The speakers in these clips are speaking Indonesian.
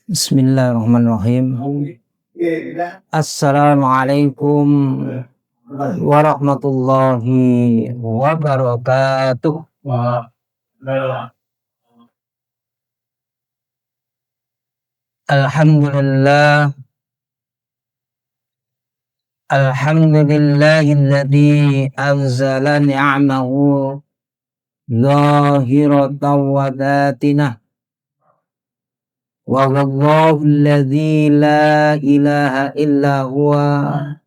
Bismillahirrahmanirrahim. Assalamualaikum warahmatullahi wabarakatuh. Alhamdulillah. Alhamdulillahilladzi anzala ni'amahu zahiratan wa batinah. Wa wallahu alladzi la ilaha illa huwa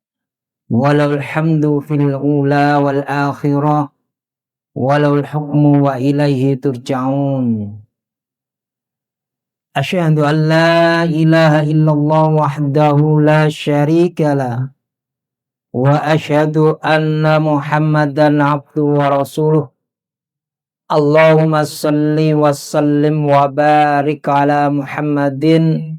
walal hamdu fil ula wal akhirah walal hukmu wa ilaihi turja'un. Asyhadu an la ilaha illallah wahdahu la syarika lah wa asyhadu anna Muhammadan abduhu wa rasuluh. Allahumma salli wa sallim wa barik ala Muhammadin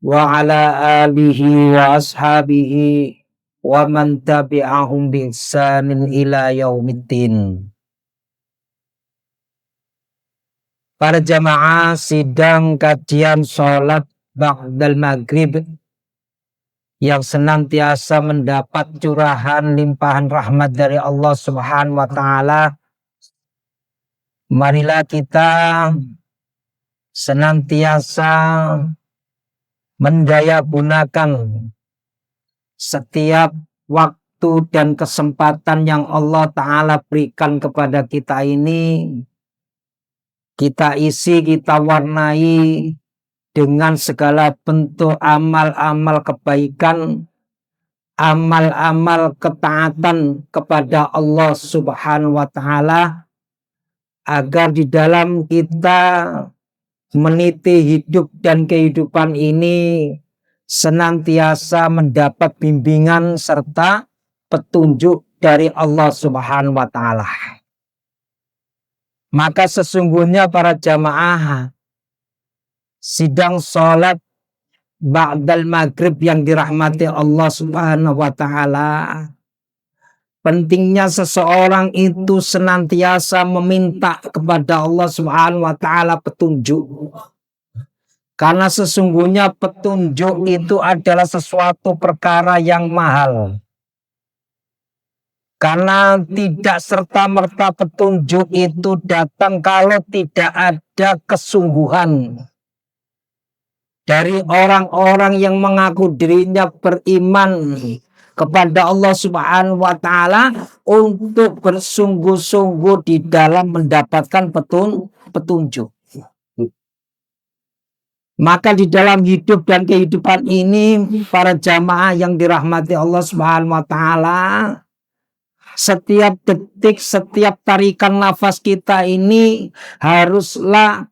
wa ala alihi wa ashabihi wa man tabi'ahum bi ihsanin ila yaumiddin. Para jamaah sidang kajian sholat ba'dal maghrib yang senantiasa mendapat curahan limpahan rahmat dari Allah Subhanahu wa ta'ala, marilah kita senantiasa mendayagunakan setiap waktu dan kesempatan yang Allah Ta'ala berikan kepada kita ini. Kita isi, kita warnai dengan segala bentuk amal-amal kebaikan, amal-amal ketaatan kepada Allah Subhanahu wa ta'ala, agar di dalam kita meniti hidup dan kehidupan ini senantiasa mendapat bimbingan serta petunjuk dari Allah Subhanahu wa ta'ala. Maka sesungguhnya para jamaah sidang sholat ba'dal maghrib yang dirahmati Allah Subhanahu wa ta'ala, pentingnya seseorang itu senantiasa meminta kepada Allah Subhanahu wa ta'ala petunjuk. Karena sesungguhnya petunjuk itu adalah sesuatu perkara yang mahal. Karena tidak serta-merta petunjuk itu datang kalau tidak ada kesungguhan dari orang-orang yang mengaku dirinya beriman kepada Allah Subhanahu wa ta'ala untuk bersungguh-sungguh di dalam mendapatkan petunjuk. Maka di dalam hidup dan kehidupan ini, para jamaah yang dirahmati Allah Subhanahu wa ta'ala, setiap detik, setiap tarikan nafas kita ini haruslah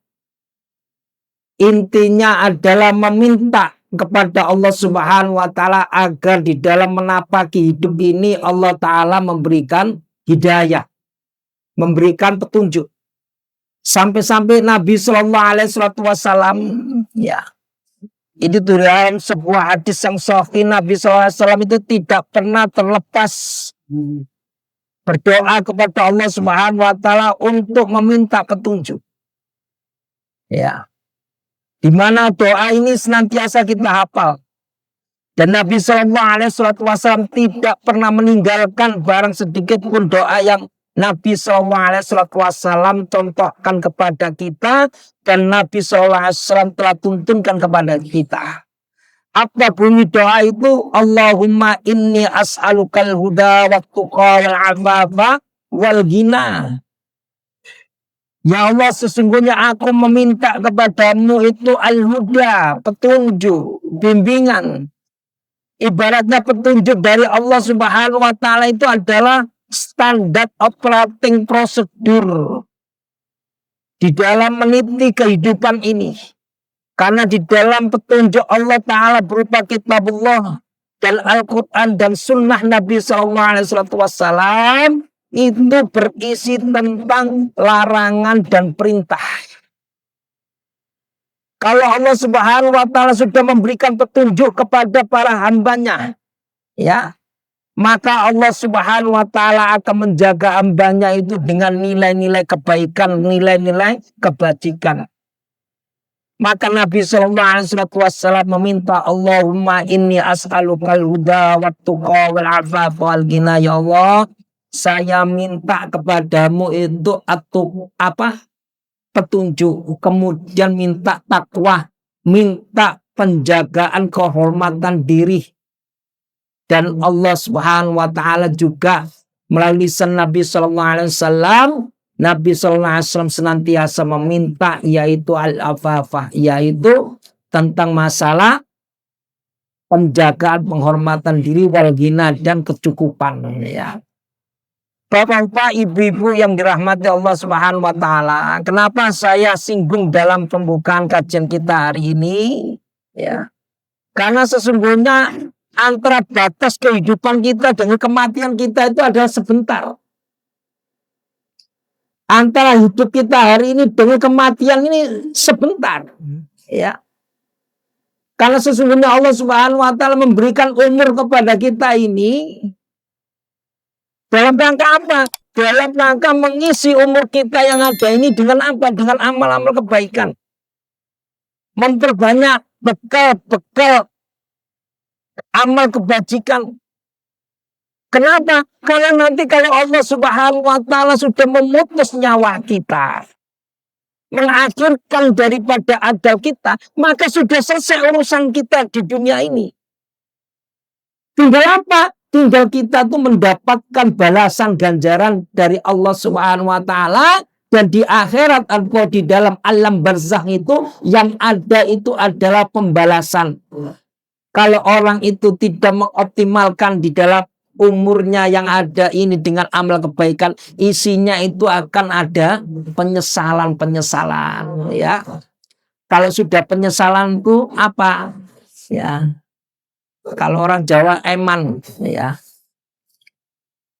intinya adalah meminta kepada Allah Subhanahu wa ta'ala agar di dalam menapaki hidup ini Allah ta'ala memberikan hidayah, memberikan petunjuk. Sampai-sampai Nabi Shallallahu Alaihi Wasallam, ya, itu dalam sebuah hadis yang sahih, Nabi Shallallahu Alaihi Wasallam itu tidak pernah terlepas berdoa kepada Allah Subhanahu wa ta'ala untuk meminta petunjuk. Ya. Di mana doa ini senantiasa kita hafal. Dan Nabi Shallallahu Alaihi Wasallam tidak pernah meninggalkan barang sedikit pun doa yang Nabi Shallallahu Alaihi Wasallam contohkan kepada kita dan Nabi Shallallahu Alaihi Wasallam telah tuntunkan kepada kita. Apa bunyi doa itu? Allahumma inni as'alukal huda wa tuqa wal afafa wal ghina. Ya Allah, sesungguhnya aku meminta kepadamu itu al-huda, petunjuk, bimbingan. Ibaratnya petunjuk dari Allah Subhanahu wa ta'ala itu adalah standar operating prosedur di dalam meniti kehidupan ini. Karena di dalam petunjuk Allah Ta'ala berupa kitabullah dan Al-Quran dan sunnah Nabi SAW itu berisi tentang larangan dan perintah. Kalau Allah Subhanahu wa ta'ala sudah memberikan petunjuk kepada para hambanya, ya, maka Allah Subhanahu wa taala akan menjaga hambanya itu dengan nilai-nilai kebaikan, nilai-nilai kebajikan. Maka Nabi Shallallahu Alaihi Wasallam meminta, Allahumma inni as'alukal huda wat tuqa wal afaf wal ghina. Ya Allah, saya minta kepadamu itu petunjuk, kemudian minta takwa, minta penjagaan kehormatan diri. Dan Allah Subhanahu wa taala juga melalui lisan Nabi sallallahu alaihi wasallam, Nabi sallallahu alaihi wasallam senantiasa meminta yaitu al-afafah, yaitu tentang masalah penjagaan penghormatan diri, wal ghina, dan kecukupan, ya. Bapak-bapak, ibu-ibu yang dirahmati Allah Subhanahu wa taala, kenapa saya singgung dalam pembukaan kajian kita hari ini? Ya. Karena sesungguhnya antara batas kehidupan kita dengan kematian kita itu adalah sebentar. Antara hidup kita hari ini dengan kematian ini sebentar. Ya. Karena sesungguhnya Allah Subhanahu wa taala memberikan umur kepada kita ini dalam rangka apa? Dalam rangka mengisi umur kita yang ada ini dengan apa? Dengan amal-amal kebaikan. Memperbanyak bekal amal kebajikan. Kenapa? Karena nanti kalau Allah Subhanahu wa taala sudah memutus nyawa kita, mengakhirkan daripada ajal kita, maka sudah selesai urusan kita di dunia ini. Tinggal apa? Tinggal kita tuh mendapatkan balasan ganjaran dari Allah Subhanahu wa taala, dan di akhirat atau di dalam alam barzakh itu yang ada itu adalah pembalasan. Kalau orang itu tidak mengoptimalkan di dalam umurnya yang ada ini dengan amal kebaikan, isinya itu akan ada penyesalan, ya. Kalau sudah penyesalan itu apa? Ya. Kalau orang Jawa eman, ya.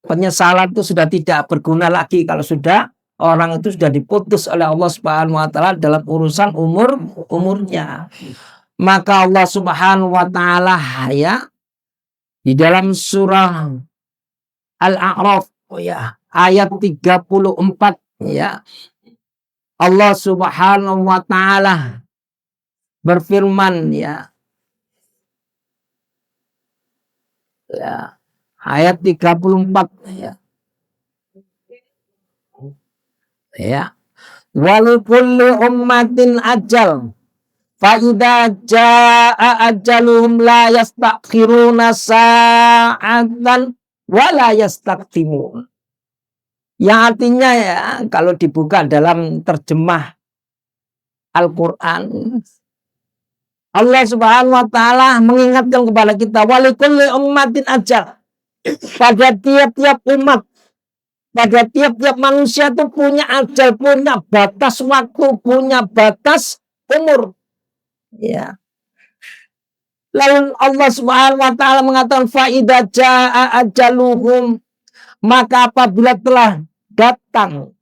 Penyesalan itu sudah tidak berguna lagi kalau sudah orang itu sudah diputus oleh Allah Subhanahu wa taala dalam urusan umurnya. Maka Allah Subhanahu wa taala, ya, di dalam surah Al-A'raf, ya, ayat 34, ya, Allah Subhanahu wa taala berfirman, ya, ayat 34, ya, walikulli ummatin ajal fa'idha ja'a ajaluhum la yastakhiruna sa'atan wa la yastaqdimun. Yang artinya, ya, kalau dibuka dalam terjemah Al-Quran, Allah Subhanahu wa taala mengingatkan kepada kita, walikulli ummatin ajal. Pada tiap-tiap umat, pada tiap-tiap manusia itu punya ajal, punya batas waktu, punya batas umur. Ya. Lalu Allah Subhanahu wa taala mengatakan faida jaa ajaluhum, maka apabila telah datang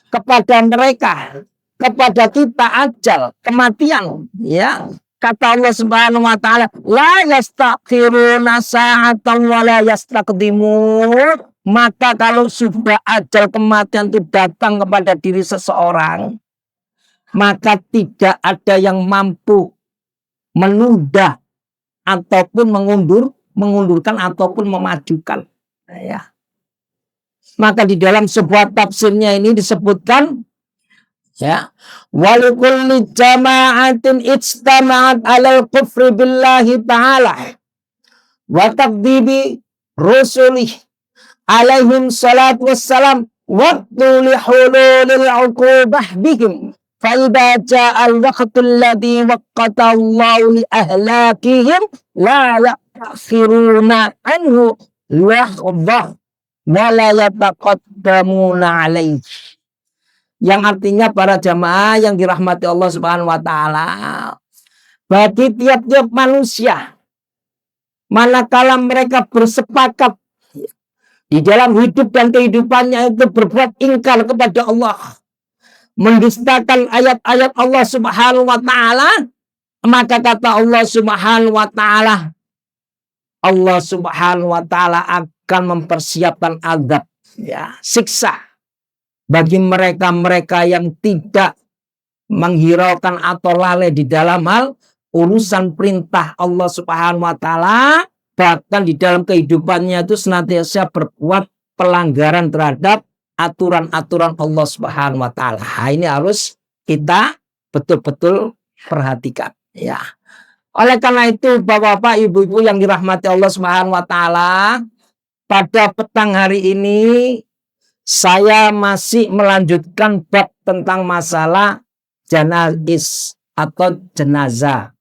kepada mereka, kepada kita ajal, kematian, ya, kata Allah Subhanahu wa taala, la yastakhiruna sa'atan wa la yastaqdimun. Maka kalau sudah ajal kematian itu datang kepada diri seseorang, maka tidak ada yang mampu menunda ataupun mengundurkan ataupun memajukan, ya. Maka di dalam sebuah tafsirnya ini disebutkan, ya, walikulli jama'atin ijtama'at 'alal kufri billahi ta'ala wa takdzibi rusulih alaihim salatu wassalam waktu lihululil 'uqubah bihim. Fa'idha ja'al waqtul ladhi waqqatallahu li ahlakihim la ya'khiruna anhu lahdzah wa la yataqaddamuna alaihi. Yang artinya para jamaah yang dirahmati Allah Subhanahu wa taala, bagi tiap-tiap manusia, manakala mereka bersepakat di dalam hidup dan kehidupannya itu berbuat ingkar kepada Allah, mendustakan ayat-ayat Allah Subhanahu wa taala, maka kata Allah Subhanahu wa taala, Allah Subhanahu wa taala akan mempersiapkan azab, ya, siksa bagi mereka-mereka yang tidak menghiraukan atau lalai di dalam hal urusan perintah Allah Subhanahu wa taala, bahkan di dalam kehidupannya itu senantiasa berbuat pelanggaran terhadap aturan-aturan Allah Subhanahu wa taala. Ini harus kita betul-betul perhatikan, ya. Oleh karena itu, Bapak-bapak, Ibu-ibu yang dirahmati Allah Subhanahu wa taala, pada petang hari ini saya masih melanjutkan bab tentang masalah janais atau jenazah.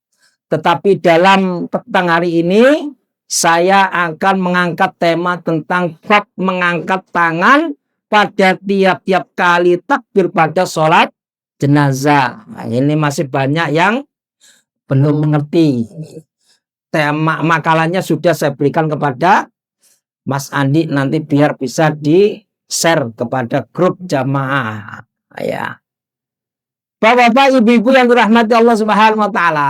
Tetapi dalam petang hari ini saya akan mengangkat tema tentang bab mengangkat tangan pada tiap-tiap kali takbir pada sholat jenazah. Nah, ini masih banyak yang belum mengerti. Tema makalahnya sudah saya berikan kepada Mas Andi, nanti biar bisa di-share kepada grup jamaah, ya. Bapak-bapak, Ibu-ibu yang dirahmati Allah Subhanahu wa taala,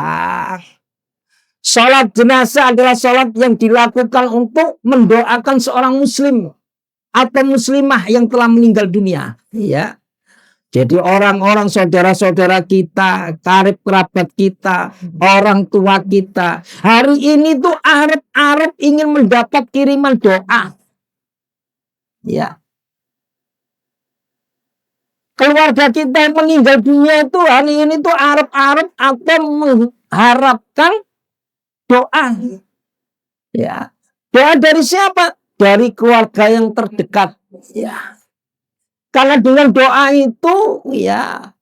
sholat jenazah adalah sholat yang dilakukan untuk mendoakan seorang muslim atau muslimah yang telah meninggal dunia, ya. Jadi orang-orang saudara-saudara kita, karib kerabat kita, orang tua kita, hari ini tuh arep-arep ingin mendapat kiriman doa, ya. Keluarga kita yang meninggal dunia itu hari ini tuh arep-arep atau mengharapkan doa, ya. Doa dari siapa? Dari keluarga yang terdekat, ya. Karena dengan doa itu, ya,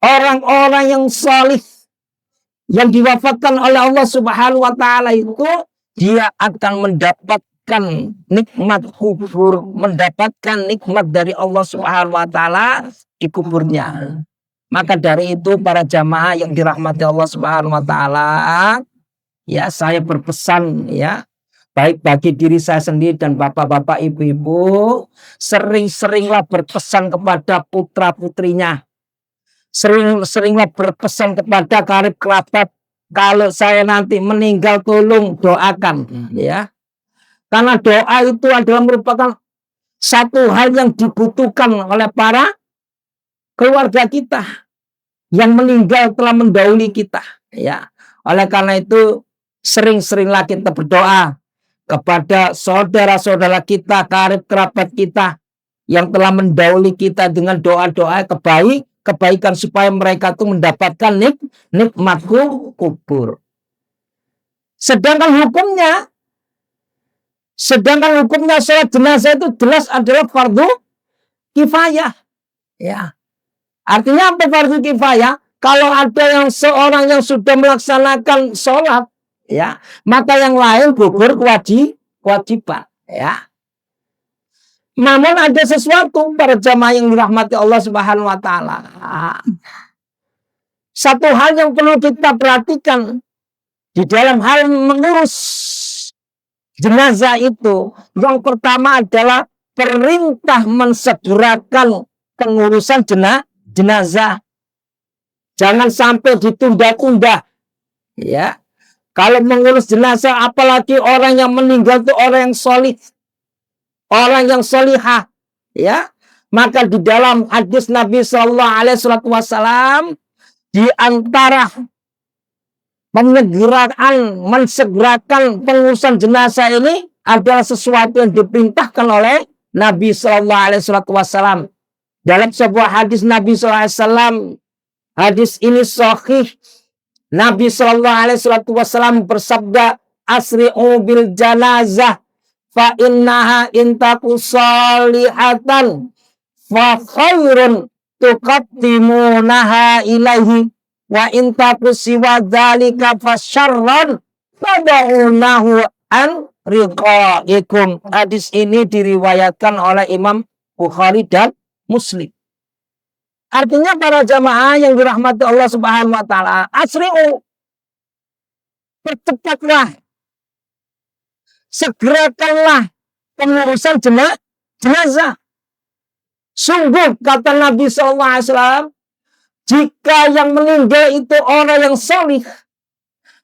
orang-orang yang salih yang diwafatkan oleh Allah Subhanahu wa taala itu, dia akan mendapatkan nikmat kubur, mendapatkan nikmat dari Allah Subhanahu wa taala di kuburnya. Maka dari itu para jamaah yang dirahmati Allah Subhanahu wa taala, ya, saya berpesan, ya, baik bagi diri saya sendiri dan bapak-bapak, ibu-ibu, sering-seringlah berpesan kepada putra-putrinya. Sering-seringlah berpesan kepada karib kerabat, kalau saya nanti meninggal tolong doakan, ya. Karena doa itu adalah merupakan satu hal yang dibutuhkan oleh para keluarga kita yang meninggal telah mendahului kita, ya. Oleh karena itu sering-seringlah kita berdoa kepada saudara-saudara kita, karib kerabat kita yang telah mendahului kita dengan doa-doa kebaikan supaya mereka itu mendapatkan nikmat kubur. Sedangkan hukumnya sholat jenazah itu jelas adalah fardu kifayah, ya. Artinya apa fardu kifayah? Kalau ada yang seorang yang sudah melaksanakan sholat, ya, maka yang lain gugur kewajiban, ya. Namun ada sesuatu para jamaah yang dirahmati Allah Subhanahu wa taala. Satu hal yang perlu kita perhatikan di dalam hal mengurus jenazah itu, yang pertama adalah perintah mensegerakan pengurusan jenazah. Jangan sampai ditunda-tunda, ya. Kalau mengurus jenazah, apalagi orang yang meninggal itu orang yang solih, orang yang solihah, ya. Maka di dalam hadis Nabi Shallallahu Alaihi Wasallam, di antara mensegerakan pengurusan jenazah ini adalah sesuatu yang diperintahkan oleh Nabi Shallallahu Alaihi Wasallam. Dalam sebuah hadis Nabi Shallallahu Alaihi Wasallam, hadis ini sahih. Nabi Shallallahu Alaihi Wasallam bersabda, asri'u bil janazah fa innaha intaku salihatan fa khairun tuqaddimunaha ilaihi wa intaku siwa dzalika fa syarran fada'unahu an riqaikum. Hadis ini diriwayatkan oleh Imam Bukhari dan Muslim. Artinya para jamaah yang dirahmati Allah Subhanahu wa taala, asri'u, percepatlah, segerakanlah pengurusan jenazah. Sungguh kata Nabi SAW, jika yang meninggal itu orang yang salih,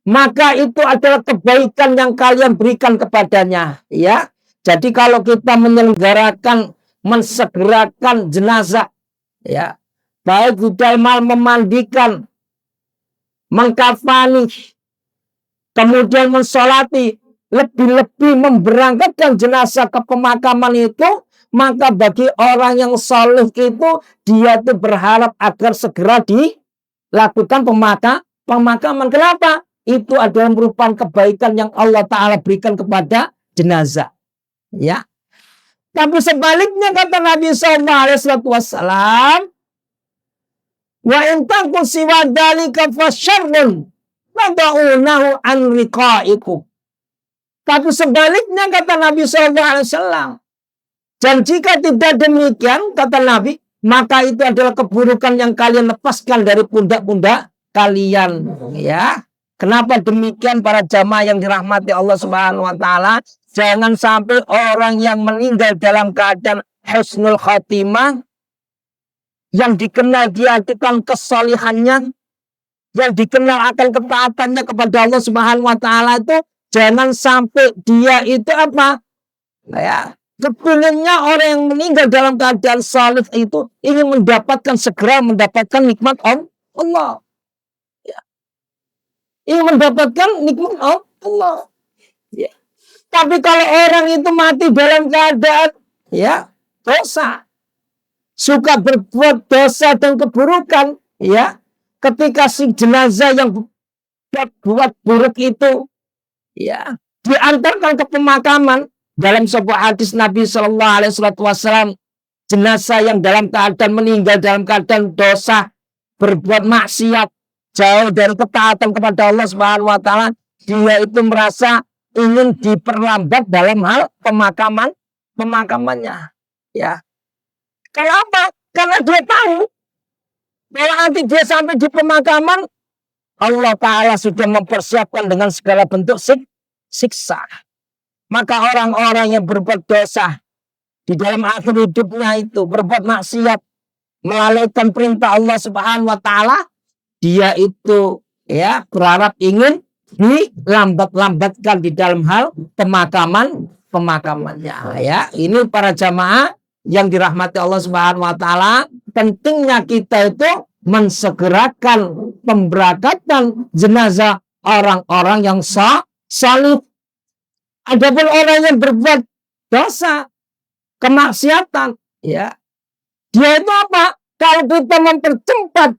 maka itu adalah kebaikan yang kalian berikan kepadanya, ya. Jadi kalau kita menyelenggarakan, mensegerakan jenazah, ya, baik di dalam hal memandikan, mengkafani, kemudian mensolati, lebih-lebih memberangkatkan jenazah ke pemakaman itu, maka bagi orang yang soleh itu, dia itu berharap agar segera dilakukan pemakaman. Kenapa? Itu adalah merupakan kebaikan yang Allah Ta'ala berikan kepada jenazah. Ya, tapi sebaliknya kata Nabi SAW, wa in takun siwa dalika fasyarrun fada'unahu an riqaikum. Tapi sebaliknya kata Nabi SAW, dan jika tidak demikian kata Nabi, maka itu adalah keburukan yang kalian lepaskan dari pundak-pundak kalian. Ya, kenapa demikian para jamaah yang dirahmati Allah Subhanahu Wa Taala? Jangan sampai orang yang meninggal dalam keadaan husnul khatimah, yang dikenal dia akan kesalihannya, yang dikenal akan ketaatannya kepada Allah Subhanahu Wa Taala itu, jangan sampai dia itu apa? Ya, kepinginnya orang yang meninggal dalam keadaan salih itu ingin segera mendapatkan nikmat Allah. Ya. Ingin mendapatkan nikmat Allah. Ya. Tapi kalau orang itu mati dalam keadaan ya dosa, suka berbuat dosa dan keburukan, ya, ketika si jenazah yang buat buruk itu, ya, diantarkan ke pemakaman, dalam sebuah hadis Nabi Shallallahu Alaihi Wasallam, jenazah yang dalam keadaan meninggal dalam keadaan dosa, berbuat maksiat, jauh dari ketaatan kepada Allah Subhanahu Wa Taala, dia itu merasa ingin diperlambat dalam hal pemakamannya. Ya, kenapa? Karena dia tahu bahwa nanti dia sampai di pemakaman, Allah Ta'ala sudah mempersiapkan dengan segala bentuk siksa. Maka orang-orang yang berbuat dosa di dalam akhir hidupnya itu, berbuat maksiat, melalaikan perintah Allah Subhanahu Wa Ta'ala, dia itu ya berharap ingin dilambat-lambatkan di dalam hal pemakamannya. Ya, ini para jamaah yang dirahmati Allah Subhanahu Wa Ta'ala, pentingnya kita itu mensegerakan pemberangkatan jenazah orang-orang yang salih. Adapun orang yang berbuat dosa, kemaksiatan, ya, dia itu apa? Kalau kita mempercepat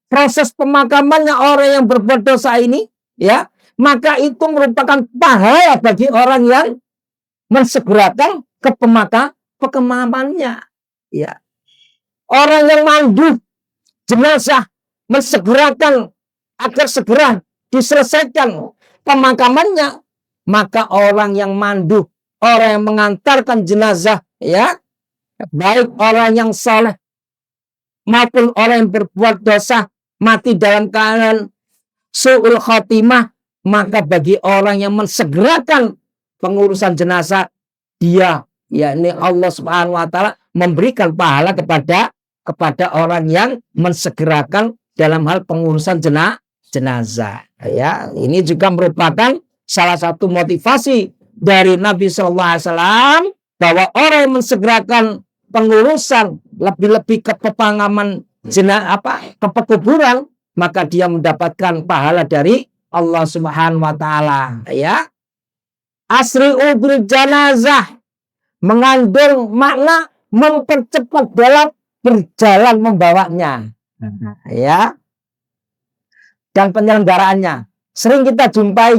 proses pemakamannya orang yang berbuat dosa ini, ya, maka itu merupakan pahala bagi orang yang mensegerakan ke pemakamannya. Ya, orang yang mandu jenazah mensegerakan agar segera diselesaikan pemakamannya, maka orang yang mandu, orang yang mengantarkan jenazah, ya, baik orang yang saleh maupun orang yang berbuat dosa, mati dalam keadaan su'ul khatimah, maka bagi orang yang mensegerakan pengurusan jenazah, dia, yakni Allah Subhanahu Wa Ta'ala, memberikan pahala kepada orang yang mensegerakan dalam hal pengurusan jenazah. Ya, ini juga merupakan salah satu motivasi dari Nabi Shallallahu Alaihi Wasallam, bahwa orang yang mensegerakan pengurusan lebih-lebih ke pemakaman ke pekuburan, maka dia mendapatkan pahala dari Allah Subhanahu Wa Ta'ala. Ya, asri'u bil janazah mengandung makna mempercepat dalam berjalan membawanya, ya, dan penyelenggaraannya. Sering kita jumpai,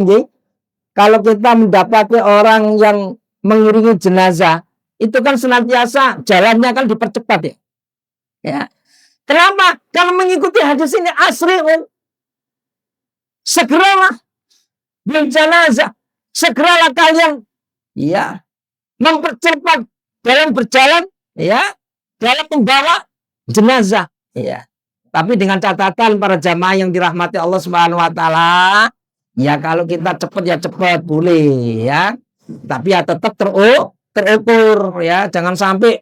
kalau kita mendapati orang yang mengiringi jenazah, itu kan senantiasa jalannya kan dipercepat, ya. Ya. Kenapa? Kalau mengikuti hadis ini, asri'u, segeralah bil janazah, segeralah kalian, ya, mempercepat dalam berjalan, ya, dalam membawa jenazah, ya. Tapi dengan catatan para jamaah yang dirahmati Allah Subhanahu Wa Ta'ala, ya, kalau kita cepat ya cepat boleh, ya, tapi ya tetap terukur, ya, jangan sampai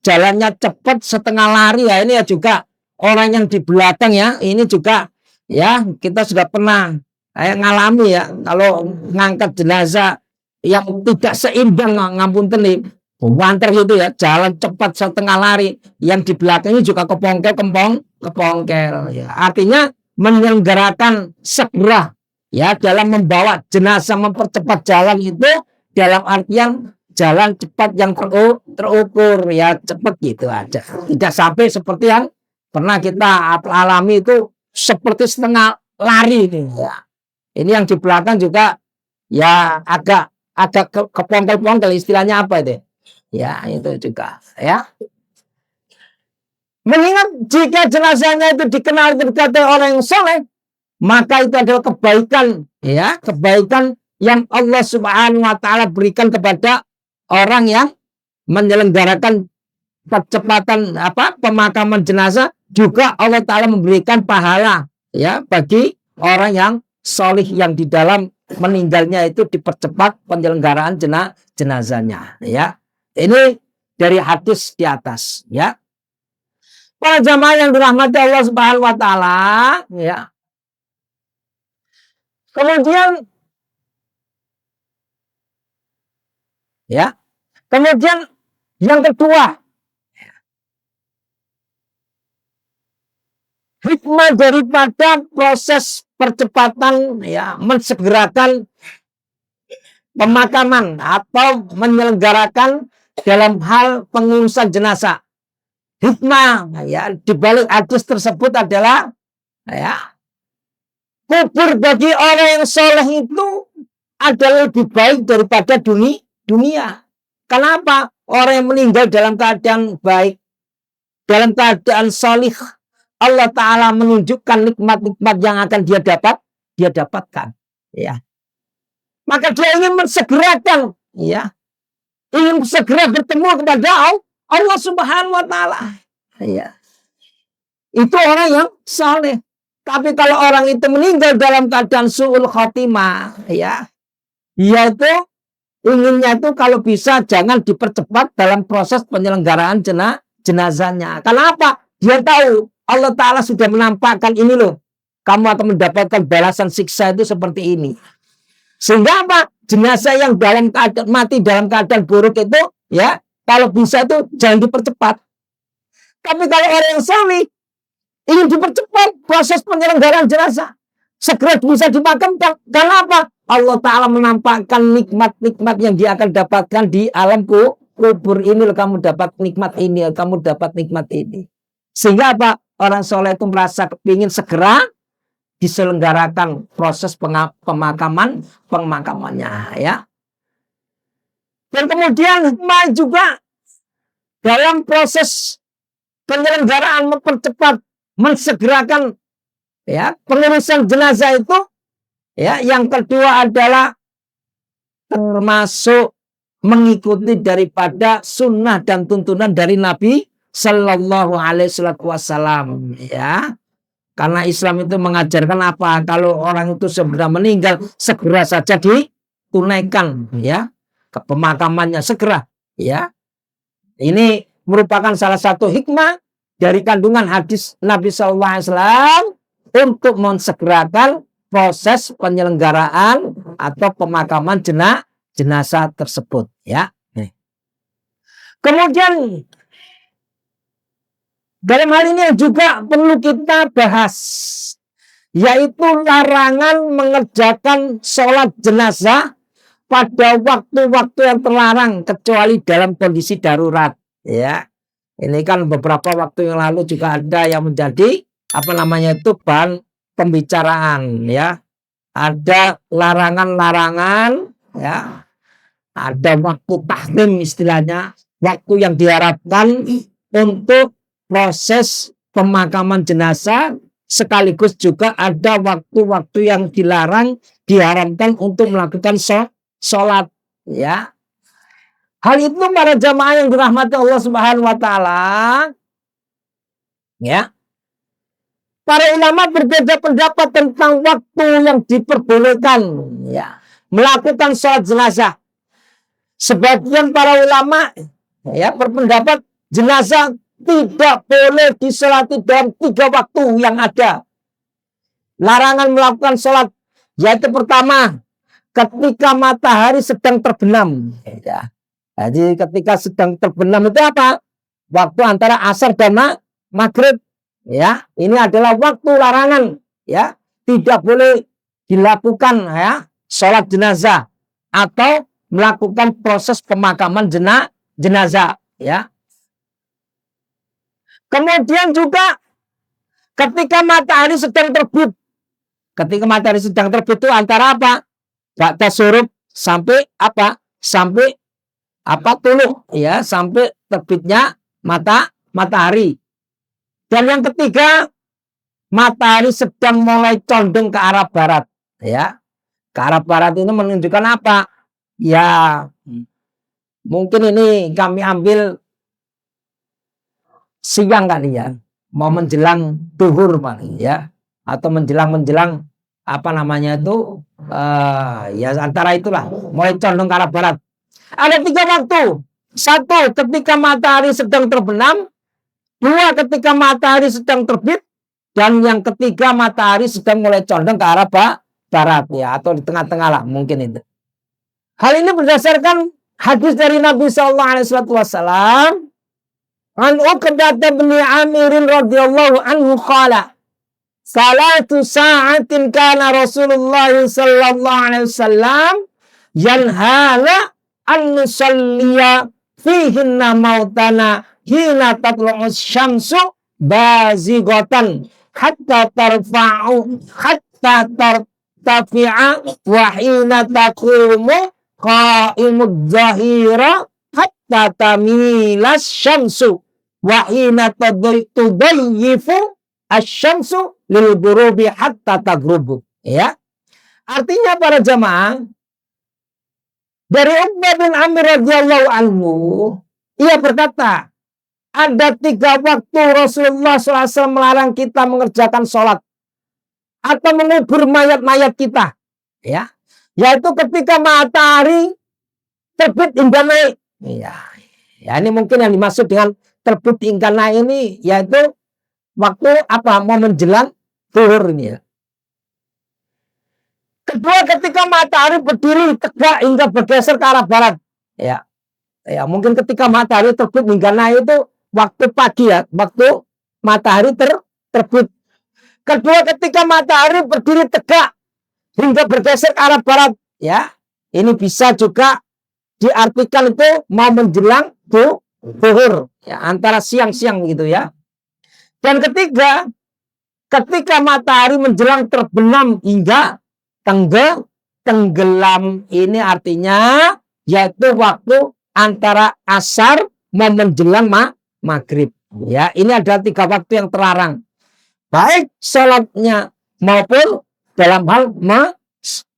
jalannya cepat setengah lari, ya, ini ya juga orang yang di belakang, ya, ini juga, ya, kita sudah pernah ngalami, ya, kalau ngangkat jenazah yang tidak seimbang, ngapunten nih, wanter gitu ya, jalan cepat setengah lari, yang di belakangnya juga kepongkel kepongkel ya. Artinya menyelenggarakan segera ya, dalam membawa jenazah, mempercepat jalan itu dalam artian jalan cepat yang terukur ya, cepat gitu aja, tidak sampai seperti yang pernah kita alami itu seperti setengah lari ini ya. Ini yang di belakang juga ya agak kepongkel-pongkel, istilahnya apa itu ya, itu juga ya. Mengingat jika jenazahnya itu dikenal berkata orang yang soleh, maka itu adalah kebaikan ya, kebaikan yang Allah Subhanahu wa taala berikan kepada orang yang menyelenggarakan percepatan pemakaman jenazah. Juga Allah taala memberikan pahala ya bagi orang yang solih yang di dalam meninggalnya itu dipercepat penyelenggaraan jenazahnya ya. Ini dari hadis di atas ya. Para jamaah yang dirahmati Allah Subhanahu wa taala ya. Kemudian ya, kemudian yang kedua, hikmah daripada proses percepatan ya, mensegerakan pemakaman atau menyelenggarakan dalam hal pengurusan jenazah. Hikmah ya di balik hadis tersebut adalah ya, kubur bagi orang yang soleh itu adalah lebih baik daripada dunia. Kenapa? Orang yang meninggal dalam keadaan baik, dalam keadaan solih, Allah Ta'ala menunjukkan nikmat-nikmat yang akan dia dapatkan ya. Maka dia ingin mensegerakan ya, ingin segera bertemu kepada Allah Subhanahu wa taala. Ya. Itu orang yang saleh. Tapi kalau orang itu meninggal dalam keadaan su'ul khotimah, ya, yaitu inginnya itu kalau bisa jangan dipercepat dalam proses penyelenggaraan jenazahnya. Kenapa? Dia tahu Allah Ta'ala sudah menampakkan ini loh, kamu akan mendapatkan balasan siksa itu seperti ini. Sehingga apa? Jenazah yang dalam keadaan mati dalam keadaan buruk itu ya, kalau bisa itu jangan dipercepat. Tapi kalau orang yang saleh ingin dipercepat proses penyelenggaraan jenazah, segera bisa dimakamkan. Kenapa? Allah Ta'ala menampakkan nikmat-nikmat yang dia akan dapatkan di alam kubur ini. Kamu dapat nikmat ini, kamu dapat nikmat ini. Sehingga apa? Orang soleh itu merasa ingin segera diselenggarakan proses pemakamannya ya. Dan kemudian juga dalam proses penyelenggaraan mempercepat, mensegerakan ya pengurusan jenazah itu ya. Yang kedua adalah termasuk mengikuti daripada sunnah dan tuntunan dari Nabi Sallallahu Alaihi Wasallam ya. Karena Islam itu mengajarkan apa? Kalau orang itu segera meninggal, segera saja ditunaikan ya ke pemakamannya segera ya. Ini merupakan salah satu hikmah dari kandungan hadis Nabi Sallallahu Alaihi Wasallam untuk mensegerakan proses penyelenggaraan atau pemakaman jenazah tersebut ya. Kemudian dalam hal ini juga perlu kita bahas, yaitu larangan mengerjakan sholat jenazah pada waktu-waktu yang terlarang kecuali dalam kondisi darurat ya. Ini kan beberapa waktu yang lalu juga ada yang menjadi itu bahan pembicaraan ya. Ada larangan-larangan ya. Ada waktu tahrim istilahnya, waktu yang diharapkan untuk proses pemakaman jenazah, sekaligus juga ada waktu-waktu yang diharamkan untuk melakukan sholat ya. Hal itu para jamaah yang dirahmati Allah Subhanahu wa taala ya. Para ulama berbeda pendapat tentang waktu yang diperbolehkan ya melakukan sholat jenazah. Sebagian para ulama ya berpendapat jenazah tidak boleh disolati dalam 3 waktu yang ada. Larangan melakukan sholat yaitu pertama ketika matahari sedang terbenam. Ya. Jadi ketika sedang terbenam itu apa? Waktu antara asar dan maghrib. Ya, ini adalah waktu larangan. Ya, tidak boleh dilakukan ya sholat jenazah atau melakukan proses pemakaman jenazah. Ya. Kemudian juga ketika matahari sedang terbit. Ketika matahari sedang terbit itu antara apa? Ba'da syuruk sampai apa? Sampai apa tuluh ya, sampai terbitnya matahari. Dan yang ketiga, matahari sedang mulai condong ke arah barat ya. Ke arah barat ini menunjukkan apa? Ya, mungkin ini kami ambil siang kali ya. Mau menjelang duhur paling ya, atau menjelang apa namanya itu ya antara itulah, mulai condong ke arah barat. Ada 3 waktu. 1 ketika matahari sedang terbenam, 2 ketika matahari sedang terbit, dan yang ketiga matahari sedang mulai condong ke arah barat ya, atau di tengah-tengah lah mungkin itu. Hal ini berdasarkan hadis dari Nabi Shallallahu Alaihi Wasallam. An Uqbah bin Amir radhiyallahu anhu qala salatu sa'atin kana Rasulullah sallallahu alaihi wasallam yanhana an nusalliya fihinna mautana hina tatlu'us syamsu bazighatan hatta tartafi'a wa hina taqumu qa'imud zahira hatta tamilas syamsu wa hina tudayyifu asy-syamsu lil ghurubi hatta taghrubu. Ya. Artinya para jamaah, dari Uqbah bin Amir radhiyallahu anhu, ia berkata, ada 3 waktu Rasulullah SAW melarang kita mengerjakan sholat atau mengubur mayat-mayat kita, ya, yaitu ketika matahari terbit hingga naik. Ya, ini mungkin yang dimaksud dengan terbit hingga naik ini, yaitu waktu apa? Mau menjelang zuhur ini ya. Kedua, ketika matahari berdiri tegak hingga bergeser ke arah barat. Ya, mungkin ketika matahari terbit hingga naik itu waktu pagi ya, waktu matahari terbit. Kedua, ketika matahari berdiri tegak hingga bergeser ke arah barat. Ya, ini bisa juga diartikan itu mau menjelang zuhur, ya, antara siang-siang gitu ya. Dan ketiga, ketika matahari menjelang terbenam hingga tenggelam, ini artinya yaitu waktu antara asar mau menjelang maghrib. Ya, ini ada 3 waktu yang terlarang, baik sholatnya maupun dalam hal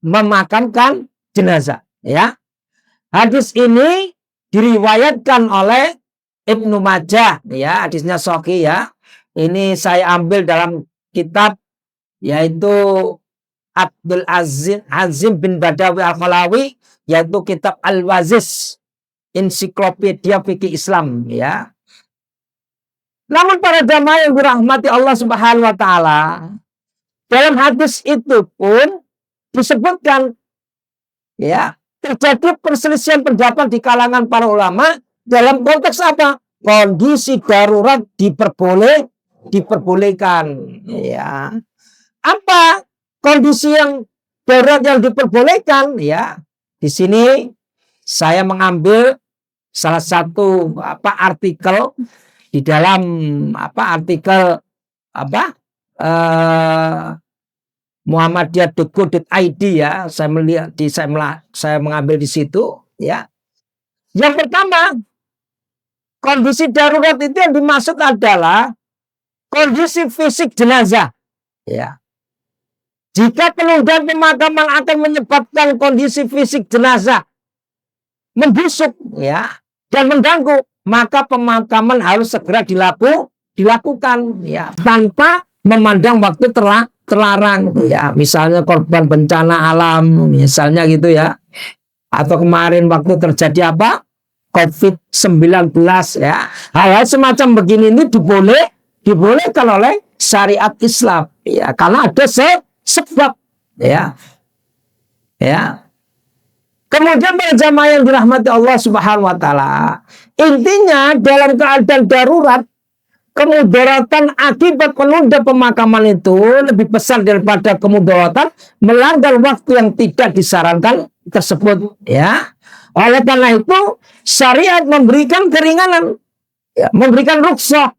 memakamkan jenazah. Ya, hadis ini diriwayatkan oleh Ibnu Majah. Ya, hadisnya sahih ya. Ini saya ambil dalam kitab yaitu Abdul Azim bin Badawi Al-Khalawi, yaitu kitab Al-Waziz, ensiklopedia fikih Islam ya. Namun para jamaah yang dirahmati Allah Subhanahu wa taala, dalam hadis itu pun disebutkan ya, terjadi perselisihan pendapat di kalangan para ulama dalam konteks apa? Kondisi darurat diperbolehkan ya. Apa kondisi yang darurat yang diperbolehkan ya? Di sini saya mengambil salah satu artikel di dalam artikel Muhammadiyah.co.id ya. Saya melihat saya mengambil di situ ya. Yang pertama, kondisi darurat itu yang dimaksud adalah kondisi fisik jenazah. Ya. Jika penundaan pemakaman akan menyebabkan kondisi fisik jenazah membusuk ya dan mengganggu, maka pemakaman harus segera dilakukan ya, tanpa memandang waktu terlarang ya. Misalnya korban bencana alam misalnya gitu ya. Atau kemarin waktu terjadi COVID-19 ya. Hal-hal semacam begini ini dibolehkan oleh syariat Islam ya, karena ada sebab ya. Ya. Kemudian para jamaah yang dirahmati Allah Subhanahu wa taala, intinya dalam keadaan darurat, kemudaratan akibat menunda pemakaman itu lebih besar daripada kemudaratan melanggar waktu yang tidak disarankan tersebut, ya. Oleh karena itu syariat memberikan keringanan, ya, memberikan rukhsah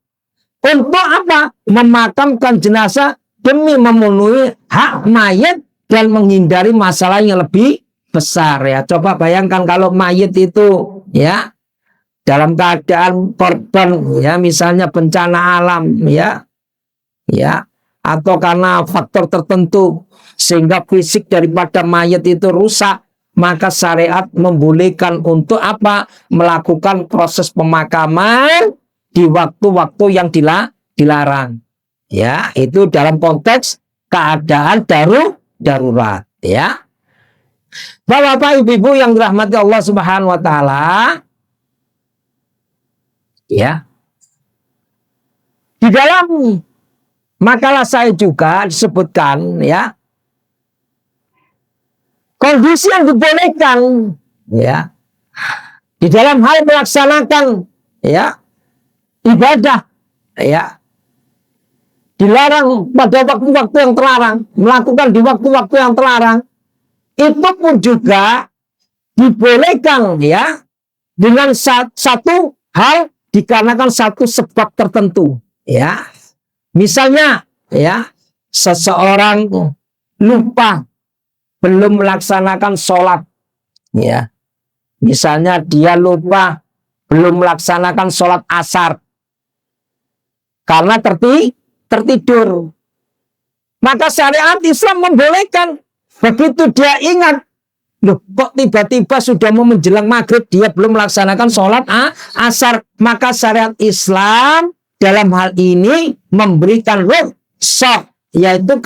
untuk apa? Memakamkan jenazah demi memenuhi hak mayit dan menghindari masalah yang lebih besar, ya. Coba bayangkan kalau mayit itu, ya, dalam keadaan korban, ya, misalnya bencana alam, ya, atau karena faktor tertentu sehingga fisik daripada mayit itu rusak, maka syariat membolehkan untuk apa? Melakukan proses pemakaman di waktu-waktu yang dilarang, ya. Itu dalam konteks keadaan darurat, ya. Bapak ibu yang dirahmati Allah Subhanahu wa taala, ya. Di dalam makalah saya juga disebutkan, ya, kondisi yang dibolehkan, ya, di dalam hal melaksanakan, ya, ibadah, ya, dilarang pada waktu-waktu yang terlarang, melakukan di waktu-waktu yang terlarang, itu pun juga dibolehkan, ya, dengan satu hal, dikarenakan satu sebab tertentu, ya. Misalnya, ya, seseorang lupa belum melaksanakan sholat, ya. Misalnya dia lupa belum melaksanakan sholat asar karena tertidur, maka syariat Islam membolehkan. Begitu dia ingat, loh, kok tiba-tiba sudah mau menjelang maghrib dia belum melaksanakan sholat asar, maka syariat Islam dalam hal ini memberikan rukhsah, yaitu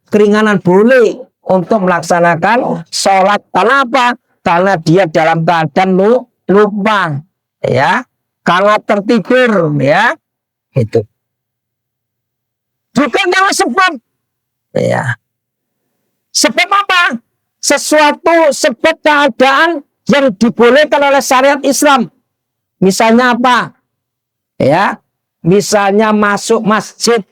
keringanan boleh untuk melaksanakan sholat. Kenapa? Karena dia dalam keadaan lupa, ya, karena tertidur, ya, itu. Bukan dengan sebab, ya. Sebab apa? Sesuatu sebab keadaan yang dibolehkan oleh syariat Islam. Misalnya apa? Ya, misalnya masuk masjid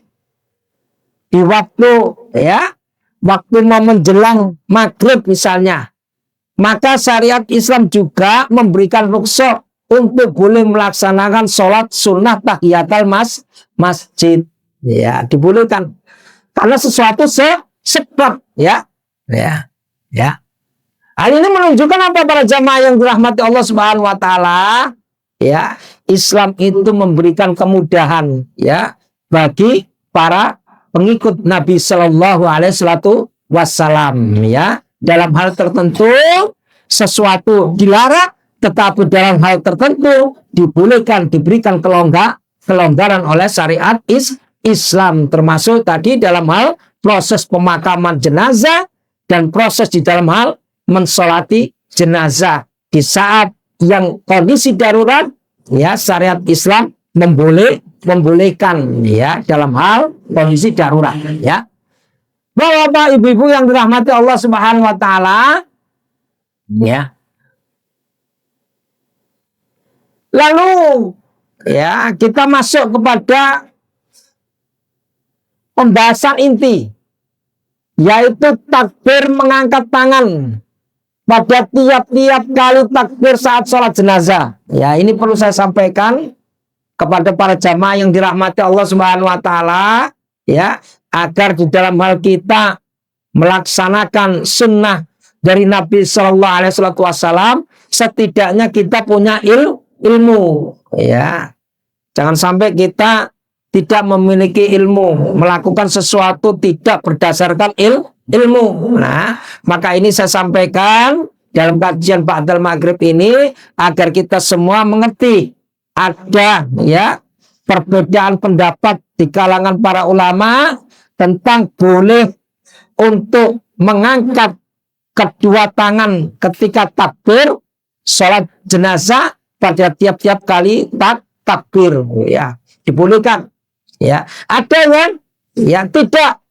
di waktu, ya, waktu mau menjelang maghrib misalnya. Maka syariat Islam juga memberikan rukhsah untuk boleh melaksanakan sholat sunnah tahiyatul masjid. Ya, dibolehkan. Karena sesuatu sebab, ya. Hal ini menunjukkan apa para jamaah yang dirahmati Allah Subhanahu wa taala, ya. Islam itu memberikan kemudahan, ya, bagi para pengikut Nabi Shallallahu Alaihi Wasallam, ya. Dalam hal tertentu sesuatu dilarang, tetapi dalam hal tertentu dibolehkan, diberikan kelonggaran oleh syariat Islam, termasuk tadi dalam hal proses pemakaman jenazah dan proses di dalam hal mensolati jenazah di saat yang kondisi darurat, ya, syariat Islam membolehkan, ya, dalam hal kondisi darurat, ya. Bapak ibu-ibu yang dirahmati Allah Subhanahu wa taala, ya. Lalu, ya, kita masuk kepada pembahasan inti, yaitu takbir mengangkat tangan pada tiap-tiap kali takbir saat sholat jenazah. Ya, ini perlu saya sampaikan kepada para jamaah yang dirahmati Allah Subhanahu wa taala, ya, agar di dalam hal kita melaksanakan sunnah dari Nabi Shallallahu Alaihi Wasallam, setidaknya kita punya ilmu, ya. Jangan sampai kita tidak memiliki ilmu, melakukan sesuatu tidak berdasarkan ilmu. Nah, maka ini saya sampaikan dalam kajian ba'dal maghrib ini agar kita semua mengerti ada, ya, perbedaan pendapat di kalangan para ulama tentang boleh untuk mengangkat kedua tangan ketika takbir sholat jenazah pada tiap-tiap kali takbir, ya, dibolehkan. Ya, ada yang tidak,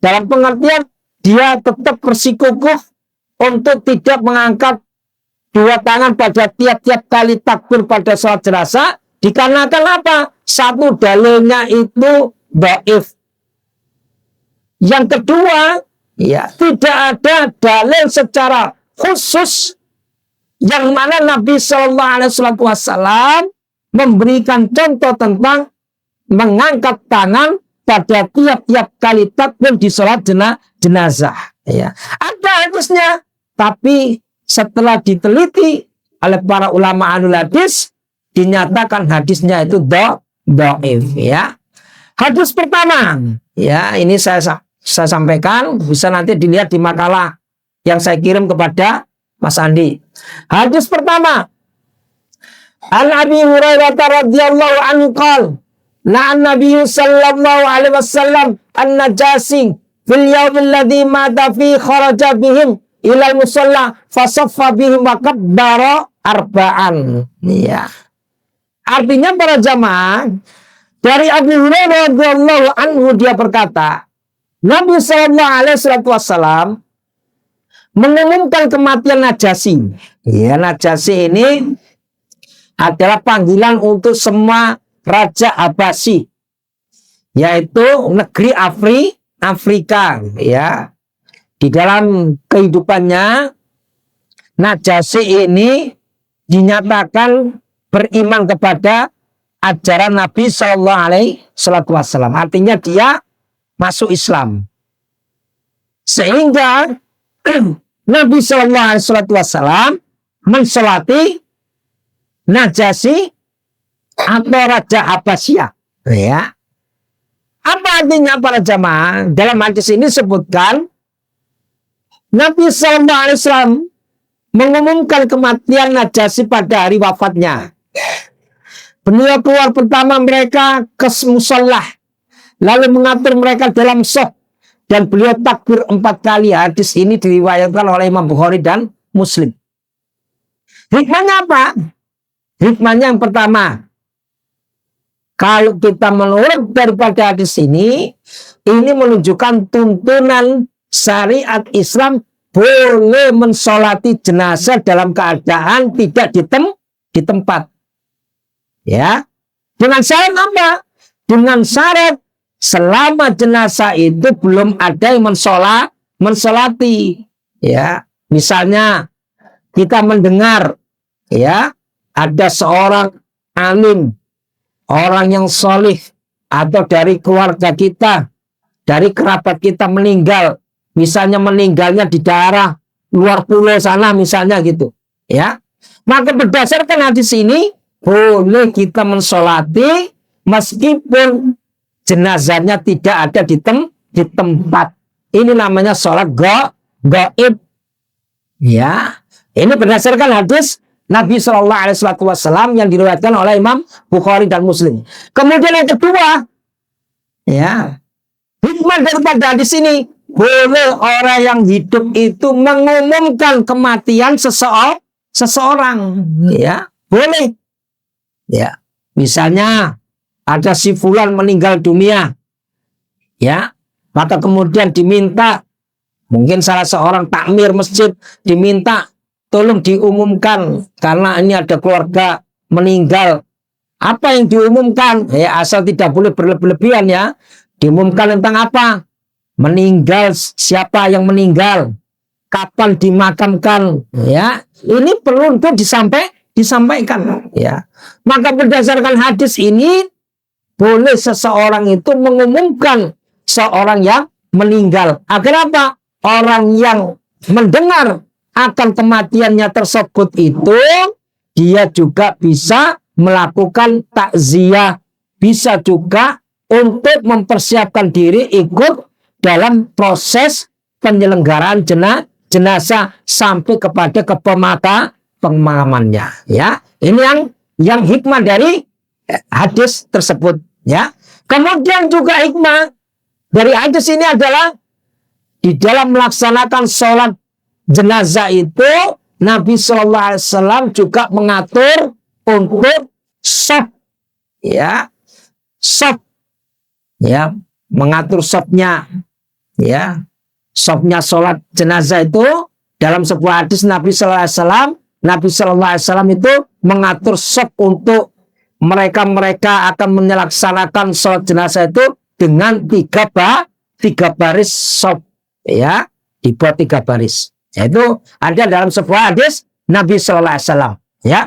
dalam pengertian dia tetap bersikukuh untuk tidak mengangkat dua tangan pada tiap-tiap kali takbir pada sholat jenazah dikarenakan apa? Satu, dalilnya itu dhaif. Yang kedua, ya, tidak ada dalil secara khusus yang mana Nabi Shallallahu Alaihi Wasallam memberikan contoh tentang mengangkat tangan pada tiap-tiap kali takbir di sholat jenazah. Ya, ada hadisnya, tapi setelah diteliti oleh para ulama ahlul hadis, dinyatakan hadisnya itu dhaif. Ya. Hadis pertama, ya, ini saya sampaikan, bisa nanti dilihat di makalah yang saya kirim kepada Mas Andi. Hadis pertama, An Abi Hurairah radhiyallahu anhu qala, na'an Nabi sallallahu alaihi wasallam an-najasi fil yaumil ladzi mata fi kharaja bihim ilal musalla fasaffa bihim wa kabbara arba'an. Ya. Artinya para jamaah, dari Abu Hurairah radhiyallahu anhu dia berkata, Nabi sallallahu alaihi wasallam mengumumkan kematian Najasyi. Ya, Najasyi ini adalah panggilan untuk semua raja Abbasi, yaitu negeri Afrika, ya. Di dalam kehidupannya, Najasyi ini dinyatakan beriman kepada ajaran Nabi Shallallahu Alaihi Wasallam. Artinya dia masuk Islam. Sehingga Nabi Shallallahu Alaihi Wasallam mensolati Najasyi atau Raja Abbasiyah. Ya. Apa artinya para jamaah? Dalam hadis ini sebutkan Nabi Sallallahu Alaihi Wasallam mengumumkan kematian Najasyi pada hari wafatnya. Beliau keluar pertama mereka ke musolah, lalu mengatur mereka dalam shaf, dan beliau takbir 4 kali. Hadis ini diriwayatkan oleh Imam Bukhari dan Muslim. Hikmahnya apa? Hikmahnya yang pertama, kalau kita menurut daripada hadis ini menunjukkan tuntunan syariat Islam boleh mensolati jenazah dalam keadaan tidak di tempat. Ya, dengan syarat apa? Dengan syarat selama jenazah itu belum ada yang mensolati. Ya, misalnya kita mendengar, ya, ada seorang alim, orang yang solih, atau dari keluarga kita, dari kerabat kita meninggal, misalnya meninggalnya di daerah luar pulau sana misalnya gitu, ya, maka berdasarkan hadis ini boleh kita mensolati meskipun jenazahnya tidak ada di tempat. Ini namanya sholat gaib. Ya, ini berdasarkan hadis Nabi Shallallahu Alaihi Wasallam yang diriwayatkan oleh Imam Bukhari dan Muslim. Kemudian yang kedua, ya, hikmah daripada hadis ini, boleh orang yang hidup itu mengumumkan kematian seseorang, ya, boleh. Ya, misalnya ada si fulan meninggal dunia, ya, maka kemudian diminta, mungkin salah seorang takmir masjid diminta, tolong diumumkan karena ini ada keluarga meninggal. Apa yang diumumkan? Ya, asal tidak boleh berlebihan, ya. Diumumkan tentang apa? Meninggal, siapa yang meninggal, kapan dimakamkan, ya. Ini perlu untuk disampaikan, ya. Maka berdasarkan hadis ini boleh seseorang itu mengumumkan seorang yang meninggal. Agar apa? Orang yang mendengar akan kematiannya tersebut itu dia juga bisa melakukan takziah, bisa juga untuk mempersiapkan diri ikut dalam proses penyelenggaraan jenazah sampai kepada pemakamannya, ya. Ini yang hikmah dari hadis tersebut, ya. Kemudian juga hikmah dari hadis ini adalah di dalam melaksanakan sholat jenazah itu Nabi Shallallahu Alaihi Wasallam juga mengatur untuk shaf, ya, shaf, ya, mengatur shafnya, ya, shafnya sholat jenazah itu dalam sebuah hadis Nabi Shallallahu Alaihi Wasallam Nabi Shallallahu Alaihi Wasallam itu mengatur sop untuk mereka akan melaksanakan sholat jenazah itu dengan tiga baris sop, ya, dibuat 3 baris. Itu ada dalam sebuah hadis Nabi Shallallahu Alaihi Wasallam, ya.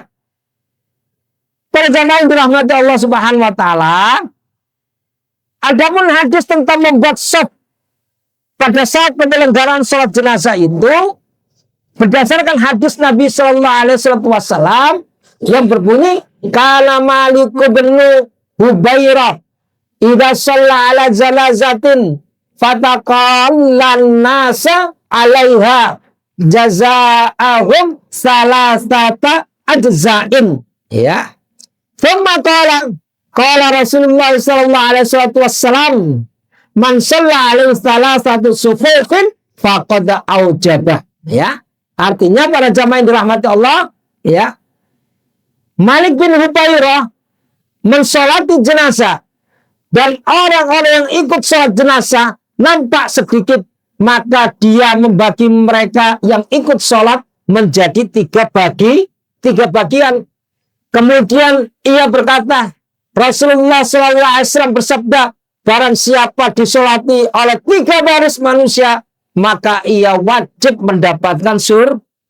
Para jamaah yang dirahmati Allah Subhanahu Wa Taala, adapun hadis tentang membuat sop pada saat penyelenggaraan sholat jenazah itu berdasarkan hadis Nabi Shallallahu Alaihi Wasallam yang berbunyi, kana Malik bin Hubairah idza shalla ala janazatin fataqallan nasa 'alaiha jazaa'ahum salasata ajza'in, ya. Thumma qala Rasulullah sallallahu alaihi wasallam, man shalla alaihi salasatu sufufin faqad aujabah, ya. Artinya para jamaah yang dirahmati Allah, ya, Malik bin Hubairah mensolati jenazah dan orang-orang yang ikut sholat jenazah nampak sedikit, maka dia membagi mereka yang ikut sholat menjadi 3 bagian. Kemudian ia berkata, Rasulullah SAW bersabda, barang siapa disolati oleh 3 baris manusia, maka ia wajib mendapatkan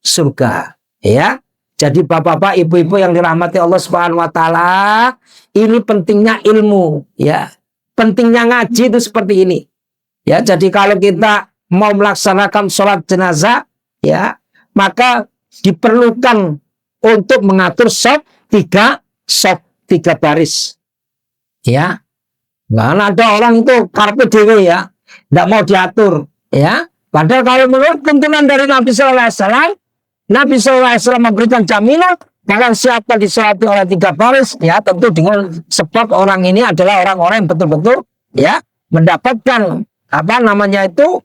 surga. Ya, jadi bapak-bapak, ibu-ibu yang dirahmati Allah Subhanahu Wa Taala, ini pentingnya ilmu, ya, pentingnya ngaji itu seperti ini. Ya, jadi kalau kita mau melaksanakan sholat jenazah, ya, maka diperlukan untuk mengatur sop 3 baris, ya. Karena ada orang itu karpe dewe, ya, tidak mau diatur, ya. Padahal kalau menurut tuntunan dari Nabi Sallallahu Alaihi Wasallam, Nabi Sallallahu Alaihi Wasallam memberikan jaminan kalau siapa disolati oleh 3 baris, ya, tentu dengan sebab orang ini adalah orang-orang yang betul-betul, ya, mendapatkan apa namanya itu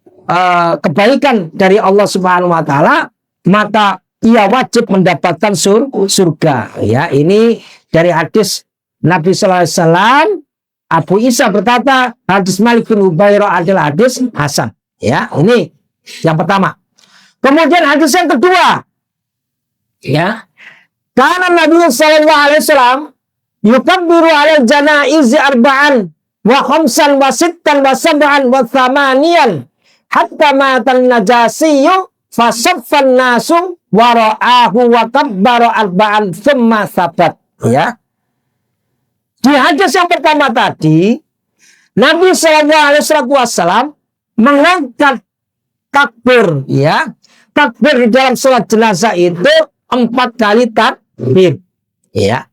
kebaikan dari Allah Subhanahu Wa Taala, maka ia wajib mendapatkan surga. Ya, ini dari hadis Nabi Sallallahu Alaihi Wasallam. Abu Isa berkata hadis Malik bin Hubairah adalah hadis hasan. Ya, ini yang pertama. Kemudian hadis yang kedua, ya, karena Nabi Sallallahu Alaihi Wasallam yukabbiru alal janaizi arba'an wa khamsan wa sittan wa sab'an wa thamaniyan hatta matan najasiyyu fasaffan nasu wara'ahu wa kabbara arba'an thumma sabat, ya. Di hadis yang pertama tadi, Nabi Sallallahu Alaihi Wasallam mengangkat takbir, ya. Takbir di dalam sholat jenazah itu 4 kali takbir, ya.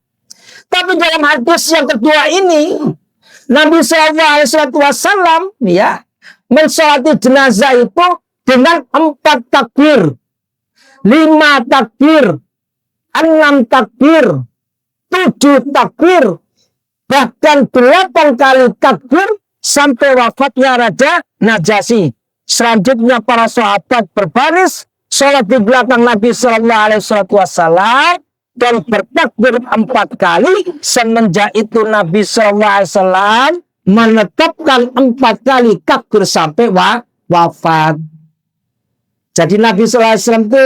Tapi dalam hadis yang kedua ini, Nabi Sallallahu Alaihi Wasallam, ya, mensolati jenazah itu dengan 4 takbir, 5 takbir, 6 takbir, 7 takbir, bahkan 8 kali takbir sampai wafatnya Raja Najasyi. Selanjutnya para sahabat berbaris sholat di belakang Nabi Sallallahu Alaihi Wasallam dan bertakbir 4 kali. Semenjak itu Nabi Sallallahu Alaihi Wasallam menetapkan 4 kali takbir sampai wafat. Jadi Nabi Sallallahu Alaihi Wasallam itu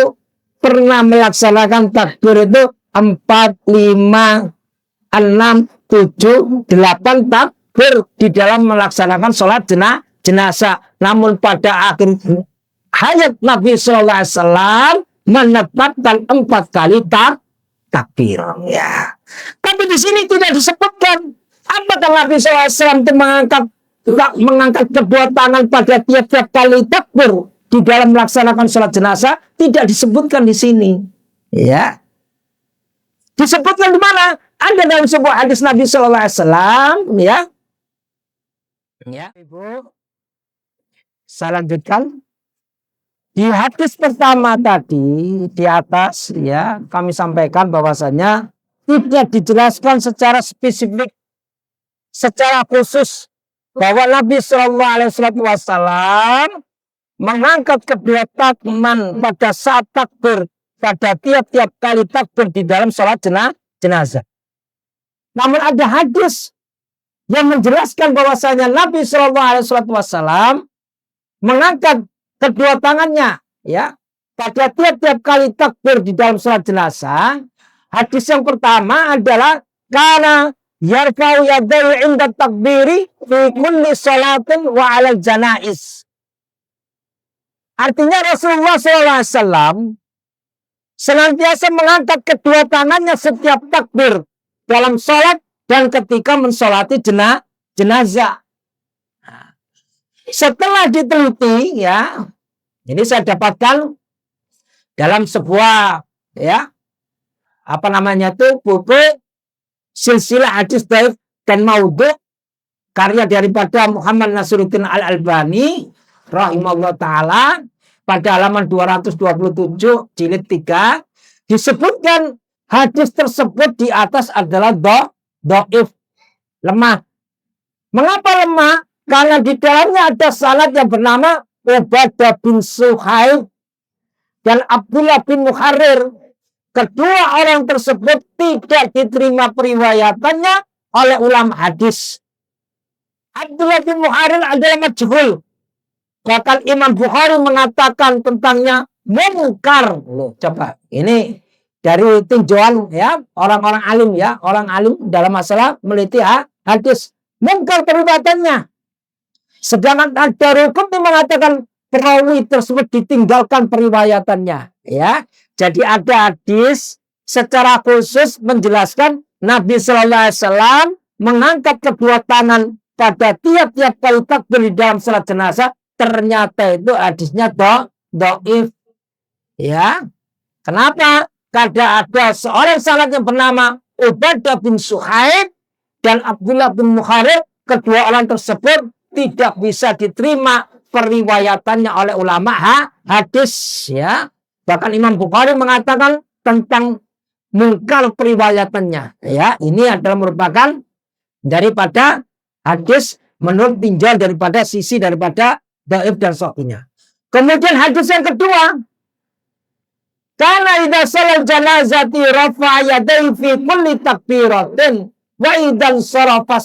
pernah melaksanakan takbir itu 4, 5, 6, 7, 8 takbir di dalam melaksanakan sholat jenazah. Namun pada akhir hayat Nabi Sallallahu Alaihi Wasallam menetapkan 4 kali takbir, ya. Tapi di sini tidak disebutkan apakah Nabi Sallallahu Alaihi Wasallam itu mengangkat kedua tangan pada tiap-tiap kali takbir di dalam melaksanakan sholat jenazah. Tidak disebutkan di sini, ya. Disebutkan di mana? Ada dalam sebuah hadis Nabi Sallallahu Alaihi Wasallam, ya. Ya, Ibu. Saya lanjutkan. Di hadis pertama tadi di atas, ya, kami sampaikan bahwasanya tidak dijelaskan secara spesifik, secara khusus bahwa Nabi Sallallahu Alaihi Wasallam mengangkat kedua tangan pada saat takbir pada tiap-tiap kali takbir di dalam sholat jenazah. Namun ada hadis yang menjelaskan bahwasanya Nabi Sallallahu Alaihi Wasallam mengangkat kedua tangannya, ya, pada tiap-tiap kali takbir di dalam salat jenazah. Hadis yang pertama adalah karena yarfa'u yadayhi inda takbiri fi kulli salatin wa 'alal janaiz. Artinya Rasulullah SAW senantiasa mengangkat kedua tangannya setiap takbir dalam sholat dan ketika mensolati jenazah. Setelah diteliti, ya, ini saya dapatkan dalam sebuah, ya, apa namanya itu, buku silsilah hadis dhaif dan maudhu karya daripada Muhammad Nasiruddin Al-Albani rahimahullah ta'ala pada halaman 227 jilid 3 disebutkan hadis tersebut di atas adalah dhaif, lemah. Mengapa lemah? Karena di dalamnya ada sanad yang bernama Ubadah bin Suhaib dan Abdullah bin Muharrir. Kedua orang tersebut tidak diterima periwayatannya oleh ulama hadis. Abdullah bin Muharrir adalah majhul. Bahkan Imam Bukhari mengatakan tentangnya munkar. Loh, coba ini dari tinjauan, ya, orang-orang alim, ya, orang alim dalam masalah meliti hadis, munkar periwayatannya. Sedangkan Ad-Daruqutni mengatakan perawi tersebut ditinggalkan periwayatannya, ya. Jadi ada hadis secara khusus menjelaskan Nabi Shallallahu Alaihi Wasallam mengangkat kedua tangan pada tiap-tiap kali takbir di dalam salat jenazah. Ternyata itu hadisnya dhaif, ya. Kenapa? Karena ada seorang sahabat yang bernama Ubadah bin Suhaib dan Abdullah bin Muharrir. Kedua orang tersebut tidak bisa diterima periwayatannya oleh ulama hadis, ya. Bahkan Imam Bukhari mengatakan tentang munkar periwayatannya, ya. Ini adalah merupakan daripada hadis menurut tinjauan daripada sisi daripada dhaif dan sahihnya. Kemudian hadis yang kedua, karena idza salal janazati rafa'a yadayhi fi kulli takbiratin wa idan sarafa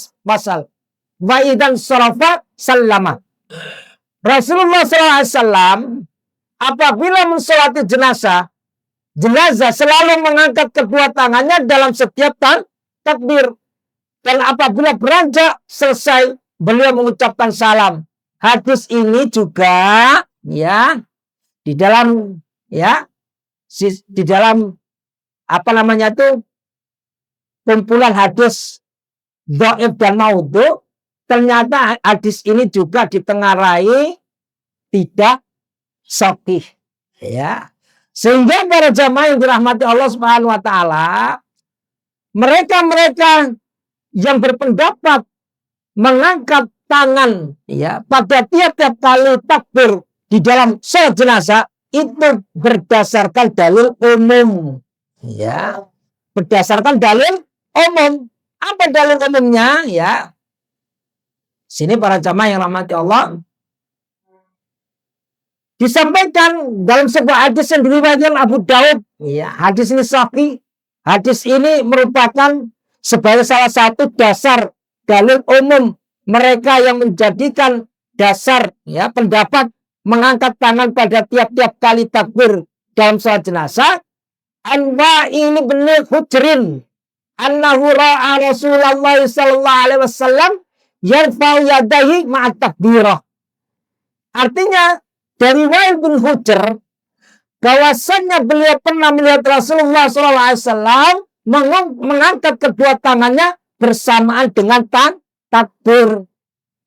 sallama. Rasulullah SAW apabila mensolati jenazah selalu mengangkat kedua tangannya dalam setiap takbir. Dan apabila beranjak selesai, beliau mengucapkan salam. Hadis ini juga, ya, di dalam, ya, di dalam apa namanya itu kumpulan hadis dhaif dan maudhu. Ternyata hadis ini juga ditengarai tidak sahih, ya. Sehingga para jamaah yang dirahmati Allah Subhanahu wa taala, mereka yang berpendapat mengangkat tangan, ya, pada tiap-tiap kali takbir di dalam salat jenazah itu berdasarkan dalil umum, ya. Berdasarkan dalil umum. Apa dalil umumnya, ya? Sini para jamaah yang rahmati Allah, disampaikan dalam sebuah hadis yang diriwayatkan Abu Daud, ya, hadis ini sahih. Hadis ini merupakan sebagai salah satu dasar dalil umum mereka yang menjadikan dasar, ya, pendapat mengangkat tangan pada tiap-tiap kali takbir dalam salat jenazah. An-Wa'il bin Hujrin annahu ra'a Rasulullah sallallahu alaihi wasallam yarfa'u yadayhi ma'at takbirah. Artinya dari Wa'il bin Hujr bahwasannya beliau pernah melihat Rasulullah SAW mengangkat kedua tangannya bersamaan dengan takbir.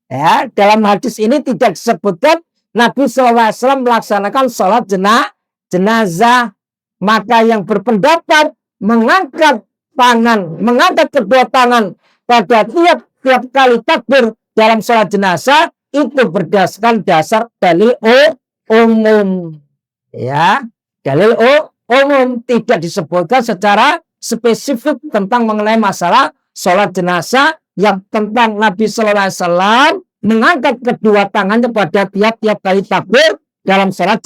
Ya, dalam hadis ini tidak disebutkan Nabi SAW melaksanakan sholat jenazah. Maka yang berpendapat mengangkat kedua tangan pada tiap kali takbir dalam sholat jenazah itu berdasarkan dasar dalil umum, ya. Dalil umum, tidak disebutkan secara spesifik tentang mengenai masalah sholat jenazah yang tentang Nabi Sallallahu Alaihi Wasallam mengangkat kedua tangannya pada tiap-tiap kali takbir dalam sholat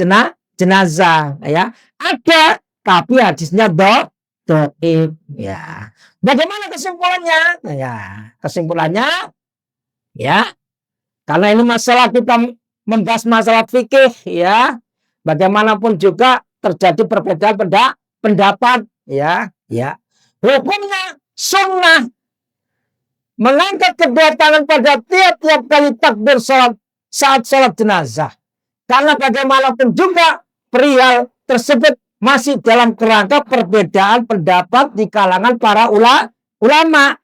jenazah, ya. Ada, tapi hadisnya dhaif, ya. Bagaimana kesimpulannya? Ya, kesimpulannya, ya, karena ini masalah kita membahas masalah fikih, ya. Bagaimanapun juga terjadi perbedaan pendapat, ya, ya. Hukumnya sunnah mengangkat kedua tangan pada tiap-tiap kali takbir saat sholat jenazah. Karena bagaimanapun juga perihal tersebut masih dalam kerangka perbedaan pendapat di kalangan para ulama.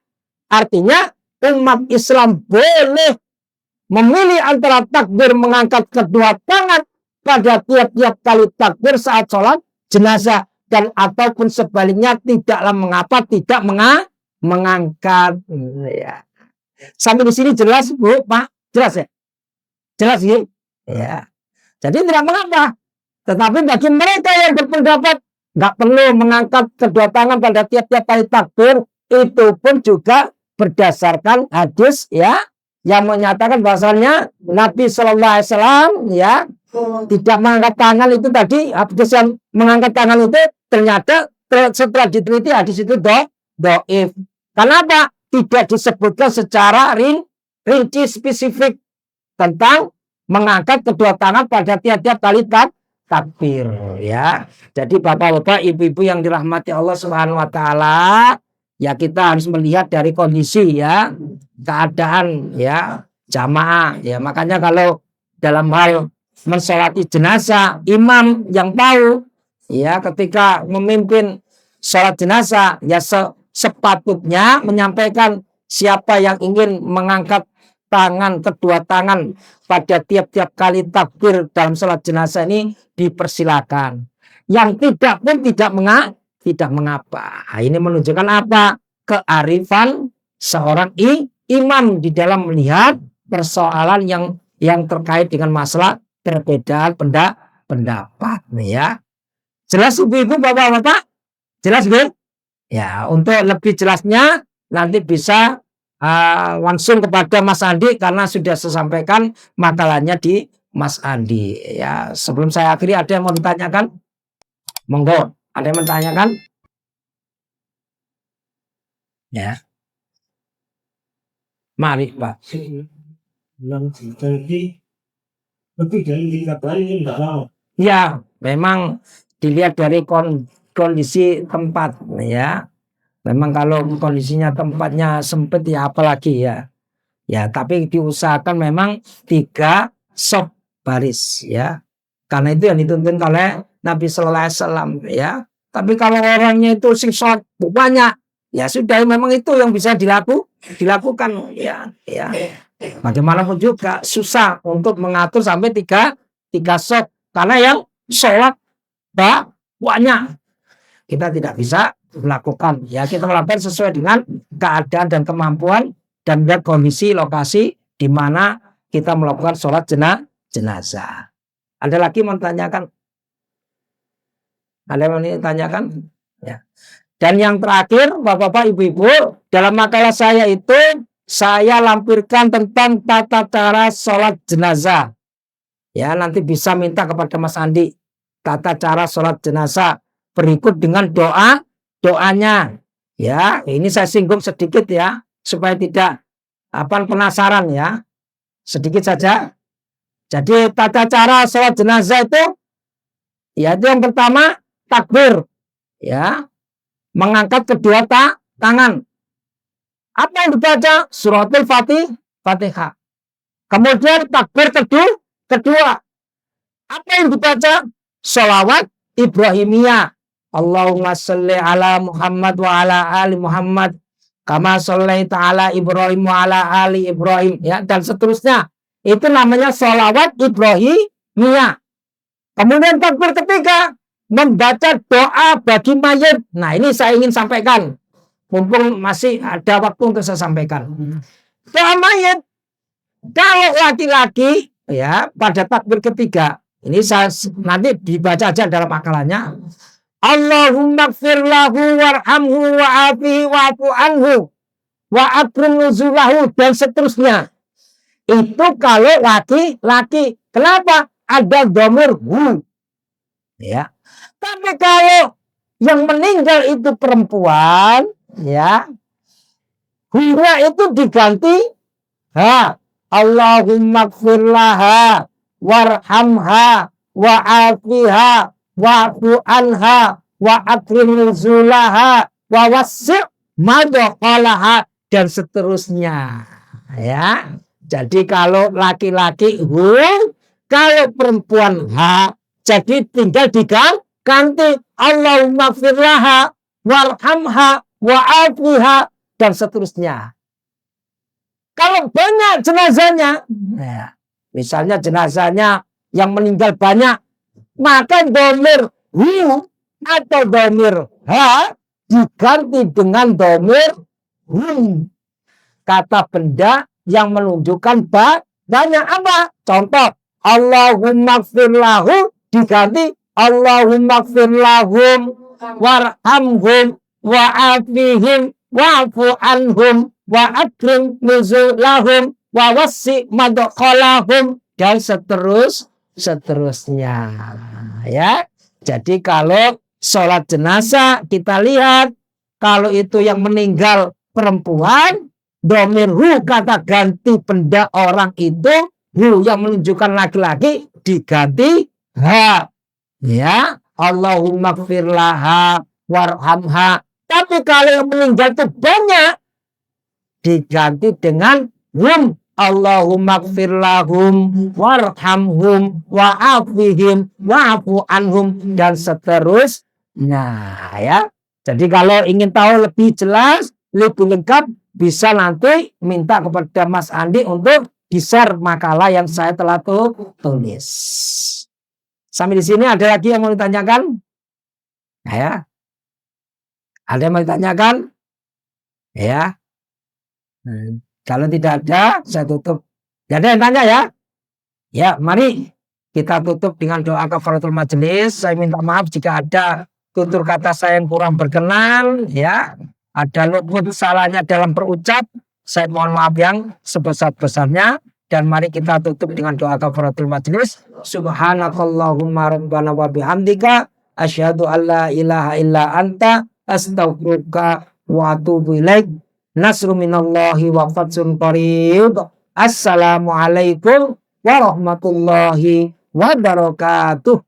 Artinya umat Islam boleh memilih antara takbir mengangkat kedua tangan pada tiap-tiap kali takbir saat sholat jenazah, dan ataupun sebaliknya tidaklah mengapa tidak mengangkat. Ya. Sampai di sini jelas, Bu, Pak? Jelas ya? Jelas ya? Ya. Jadi tidak mengapa. Tetapi bagi mereka yang berpendapat nggak perlu mengangkat kedua tangan pada tiap-tiap kali takbir, itu pun juga berdasarkan hadis, ya, yang menyatakan bahwasannya Nabi Shallallahu Alaihi Wasallam, ya, tidak mengangkat tangan itu tadi. Hadis yang mengangkat tangan itu ternyata setelah diteliti hadis itu dhaif. Kenapa? Tidak disebutkan secara rinci spesifik tentang mengangkat kedua tangan pada tiap-tiap kali takbir, ya. Jadi bapak-bapak, ibu-ibu yang dirahmati Allah Subhanahu wa taala, ya, kita harus melihat dari kondisi, ya, keadaan, ya, jamaah, ya. Makanya kalau dalam hal mensolati jenazah, imam yang tahu, ya, ketika memimpin sholat jenazah, ya, sepatutnya menyampaikan siapa yang ingin mengangkat kedua tangan pada tiap-tiap kali takbir dalam sholat jenazah ini dipersilakan. Yang tidak pun tidak mengapa. Nah, ini menunjukkan apa? Kearifan seorang imam di dalam melihat persoalan yang terkait dengan masalah perbedaan pendapat, ya. Jelas ibu-ibu, bapak-bapak? Jelas, Bu? Ya, untuk lebih jelasnya nanti bisa langsung kepada Mas Andi, karena sudah saya sampaikan makalahnya di Mas Andi, ya. Sebelum saya akhiri, ada yang mau ditanyakan? Monggo, ada yang menanyakan? Ya, mari Pak. Ya, memang dilihat dari kondisi tempat, ya. Memang kalau kondisinya tempatnya sempit, ya apalagi, ya. Ya, tapi diusahakan memang 3 saf baris, ya. Karena itu yang dituntun oleh Nabi Sallallahu Alaihi Wasallam, ya. Tapi kalau orangnya itu sing sholat banyak, ya sudah, memang itu yang bisa dilakukan, ya, ya. Bagaimanapun juga susah untuk mengatur sampai tiga saf, karena yang sholat banyak kita tidak bisa melakukan, ya. Kita melakukan sesuai dengan keadaan dan kemampuan dan kondisi lokasi di mana kita melakukan sholat jenazah. Ada lagi mau tanyakan? Ada yang mau ditanyakan? Ya. Dan yang terakhir, bapak-bapak, ibu-ibu, dalam makalah saya itu saya lampirkan tentang tata cara sholat jenazah. Ya, nanti bisa minta kepada Mas Andi tata cara sholat jenazah berikut dengan doanya, ya. Ini saya singgung sedikit, ya, supaya tidak penasaran, ya, sedikit saja. Jadi tata cara sholat jenazah itu, yaitu yang pertama takbir, ya, mengangkat kedua tangan. Apa yang dibaca? Suratul Fatihah. Kemudian takbir kedua, apa yang dibaca? Sholawat Ibrahimiyah. Allahumma sholli ala Muhammad wa ala ali Muhammad kama shollaita ala Ibrahim wa ala ali Ibrahim, ya, dan seterusnya. Itu namanya sholawat Ibrahimiyah. Kemudian takbir ketiga membaca doa bagi mayit. Nah, ini saya ingin sampaikan, mumpung masih ada waktu untuk saya sampaikan. Doa mayit kalau laki-laki, ya, pada takbir ketiga ini saya nanti dibaca aja dalam makalannya. Allahumma gfir lahu warhamhu wa'afihi wa'fu anhu wa akrim nuzulahu, dan seterusnya. Itu kalau laki-laki. Kenapa? Ada dhamir hu, ya. Tapi kalau yang meninggal itu perempuan, ya, hunya itu diganti ha. Allahumma gfir laha warhamha wa'afiha wa'fu anha wa akrim nuzulaha wa wasi' madkhalaha dan seterusnya. Ya. Jadi kalau laki-laki kalau perempuan jadi tinggal diganti Allahumma firlaha warhamha wa'afiha dan seterusnya. Kalau banyak jenazahnya, misalnya jenazahnya yang meninggal banyak, maka domir hu atau domir ha diganti dengan domir hum. Kata benda yang menunjukkan banyak apa? Contoh, Allahumma firlahu diganti Allahumma firlahum warhamhum wa'afihim wa'fu anhum wa akrim nuzulahum wa wasi' madkhalahum dan seterusnya. Ya. Jadi kalau sholat jenazah kita lihat kalau itu yang meninggal perempuan, domir hu kata ganti benda orang itu, hu yang menunjukkan laki-laki diganti ha. Ya, Allahumma gfirlaha warhamha. Tapi kalau yang meninggal itu banyak, diganti dengan hum. Allahumma gfirlahum warhamhum wa'afihim wa'fu anhum dan seterusnya. Ya. Jadi kalau ingin tahu lebih jelas, lebih lengkap, bisa nanti minta kepada Mas Andi untuk di-share makalah yang saya telah tulis. Sampai di sini ada lagi yang mau ditanyakan? Ya. Ada yang mau ditanyakan? Ya. Kalau tidak ada, saya tutup. Jadi ada yang tanya ya? Ya, mari kita tutup dengan doa kafaratul majelis. Saya minta maaf jika ada tutur kata saya yang kurang berkenan, ya. Ada luput salahnya dalam berucap. Saya mohon maaf yang sebesar-besarnya. Dan mari kita tutup dengan doa kafaratul majelis. Subhanakallahumma rabbana wa bihamdika asyhadu an la ilaha illa anta astaghfiruka wa atubu ilaik. Nasru minallahi wa fathun qarib. Assalamualaikum warahmatullahi wabarakatuh.